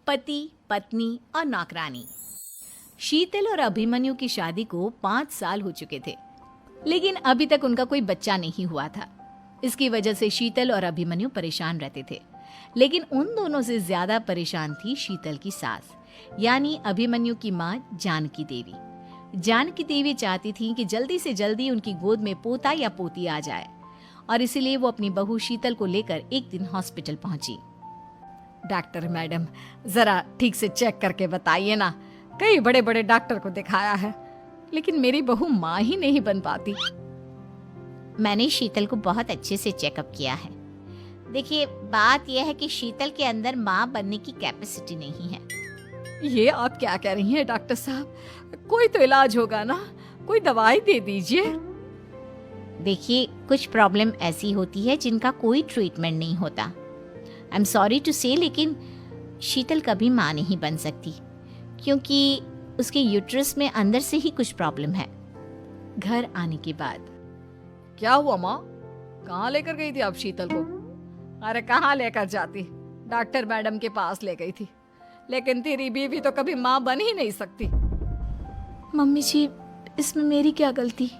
पति, पत्नी और नौकरानी। शीतल और अभिमन्यु की शादी को 5 साल हो चुके थे, लेकिन अभी तक उनका कोई बच्चा नहीं हुआ था। इसकी वजह से शीतल और अभिमन्यु परेशान रहते थे, लेकिन उन दोनों से ज्यादा परेशान थी शीतल की सास, यानी अभिमन्यु की माँ जानकी देवी। जानकी देवी चाहती थी कि जल्दी से जल्दी उनकी गोद में पोता या पोती आ जाए, और इसीलिए वो अपनी बहू शीतल को लेकर एक दिन हॉस्पिटल पहुंची। डॉक्टर मैडम, जरा ठीक से चेक करके बताइए ना। कई बड़े बड़े डॉक्टर को दिखाया है, लेकिन मेरी बहू माँ ही नहीं बन पाती। मैंने शीतल को बहुत अच्छे से चेकअप किया है। देखिए, बात यह है कि शीतल के अंदर माँ बनने की कैपेसिटी नहीं है। ये आप क्या कह रही हैं डॉक्टर साहब? कोई तो इलाज होगा ना, कोई दवाई दे दीजिए। देखिए, कुछ प्रॉब्लम ऐसी होती है जिनका कोई ट्रीटमेंट नहीं होता। आई एम सॉरी टू से, लेकिन शीतल कभी माँ नहीं बन सकती, क्योंकि उसके यूट्रस में अंदर से ही कुछ प्रॉब्लम है। घर आने के बाद क्या हुआ माँ? कहाँ लेकर गई थी आप शीतल को? अरे कहाँ लेकर जाती, डॉक्टर मैडम के पास ले गई थी, लेकिन तेरी बीवी तो कभी माँ बन ही नहीं सकती। मम्मी जी, इसमें मेरी क्या गलती?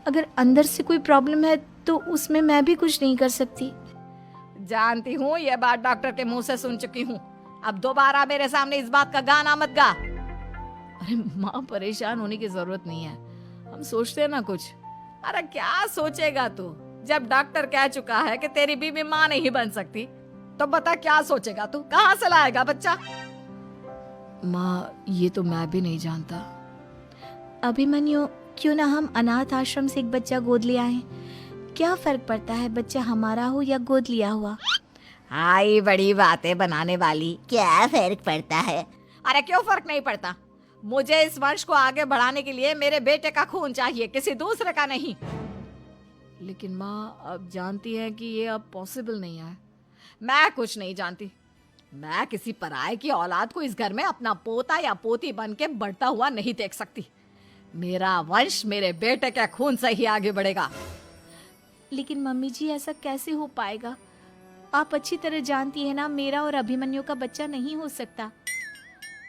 अगर अंदर से कोई प्रॉब्लम है तो उसमें मैं भी कुछ नहीं कर सकती। जानती हूँ, ये बात डॉक्टर के मुंह से सुन चुकी हूँ। अब दोबारा मेरे सामने इस बात का गाना मत गा। अरे माँ, परेशान होने की जरूरत नहीं है, हम सोचते हैं ना कुछ। अरे क्या सोचेगा तू? जब डॉक्टर कह चुका है कि तेरी बीवी माँ नहीं बन सकती, तो बता क्या सोचेगा तू? कहाँ से लाएगा बच्चा? माँ, ये तो मैं भी नहीं जानता। अभिमन्यु, क्यों ना हम अनाथ आश्रम से एक बच्चा गोद ले आए? क्या फर्क पड़ता है बच्चा हमारा हो या गोद लिया हुआ? हाय, बड़ी बातें बनाने वाली। क्या फर्क पड़ता है? अरे क्यों फर्क नहीं पड़ता? मुझे इस वंश को आगे बढ़ाने के लिए मेरे बेटे का खून चाहिए, किसी दूसरे का नहीं। लेकिन माँ, आप जानती हैं कि ये अब पॉसिबल नहीं है। मैं कुछ नहीं जानती। मैं किसी पराये की औलाद को इस घर में अपना पोता या पोती बन के बढ़ता हुआ नहीं देख सकती। मेरा वंश मेरे बेटे के खून से ही आगे बढ़ेगा। लेकिन मम्मी जी, ऐसा कैसे हो पाएगा? आप अच्छी तरह जानती है ना, मेरा और अभिमन्यु का बच्चा नहीं हो सकता।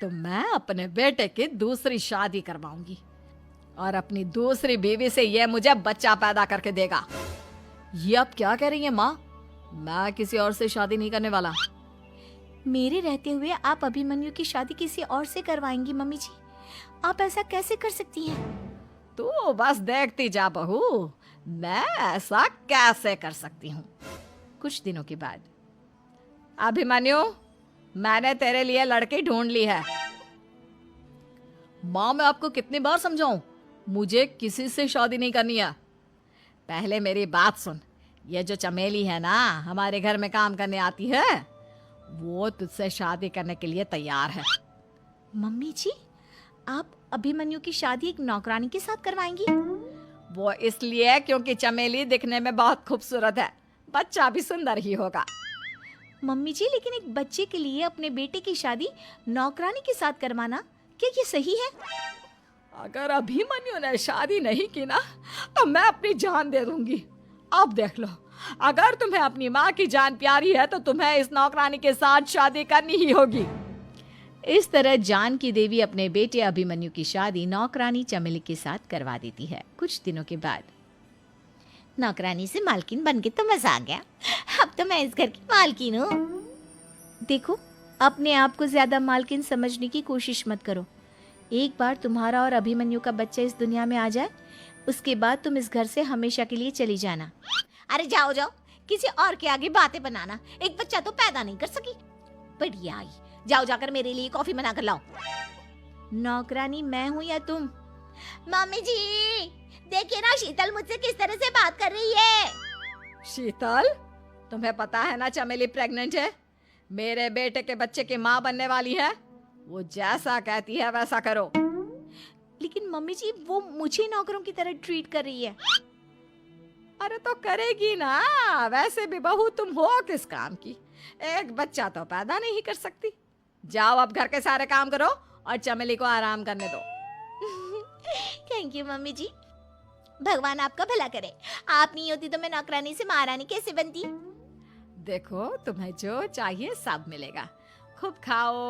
तो मैं अपने बेटे की दूसरी शादी करवाऊंगी, और अपनी दूसरी बीवी से ये मुझे बच्चा पैदा करके देगा। ये आप क्या कह रही हैं माँ? मैं किसी और से शादी नहीं करने वाला। मेरे रहते हुए आप अभिमन्यु की शादी किसी और से करवाएंगी? मम्मी जी, आप ऐसा कैसे कर सकती हैं? तू बस देखती जा बहू, मैं ऐसा कैसे कर सकती हूँ। कुछ दिनों के बाद, अभिमन्यु, मैंने तेरे लिए लड़की ढूंढ ली है। माँ, मैं आपको कितनी बार समझाऊं, मुझे किसी से शादी नहीं करनी है। पहले मेरी बात सुन। ये जो चमेली है ना, हमारे घर में काम करने आती है, वो तुझसे शादी करने के लिए तैयार है। मम्मी जी, आप अभिमन्यु की शादी एक नौकरानी के साथ करवाएंगी? वो इसलिए क्योंकि चमेली दिखने में बहुत खूबसूरत है, बच्चा भी सुंदर ही होगा। मम्मी जी, लेकिन एक बच्चे के लिए अपने बेटे की शादी नौकरानी के साथ करवाना, क्या ये सही है? अगर अभिमन्यु ने शादी नहीं की ना, तो मैं अपनी जान दे दूंगी। अब देख लो, अगर तुम्हें अपनी माँ की जान प्यारी है तो तुम्हें इस नौकरानी के साथ शादी करनी ही होगी। इस तरह जानकी देवी अपने बेटे अभिमन्यु की शादी नौकरानी चमेली के साथ करवा देती है। कुछ दिनों के बाद, नौकरानी से मालकिन बन के तो मजा आ गया। अब तो मैं इस घर की मालकिन हूँ। देखो, अपने आप को ज्यादा मालकिन समझने की कोशिश मत करो। एक बार तुम्हारा और अभिमन्यु का बच्चा इस दुनिया में आ जाए, उसके बाद तुम इस घर से हमेशा के लिए चली जाना। अरे जाओ जाओ, किसी और के आगे बातें बनाना। एक बच्चा तो पैदा नहीं कर सकी। बढ़िया आई, जाओ जाकर मेरे लिए कॉफी बना कर लाओ। नौकरानी मैं हूँ या तुम? मम्मी जी, देखिए ना शीतल मुझसे किस तरह से बात कर रही है। शीतल, तुम्हें पता है ना चमेली प्रेग्नेंट है, मेरे बेटे के बच्चे की माँ बनने वाली है। वो जैसा कहती है वैसा करो। लेकिन मम्मी जी, वो मुझे नौकरों की तरह ट्रीट कर रही है। अरे तो करेगी ना, वैसे भी बहू तुम हो किस काम की? एक बच्चा तो पैदा नहीं कर सकती। जाओ अब घर के सारे काम करो और चमेली को आराम करने दो। थैंक यू मम्मी जी, भगवान आपका भला करे। आप नहीं होती तो मैं नौकरानी से महारानी कैसे बनती। देखो, तुम्हें जो चाहिए सब मिलेगा। खूब खाओ।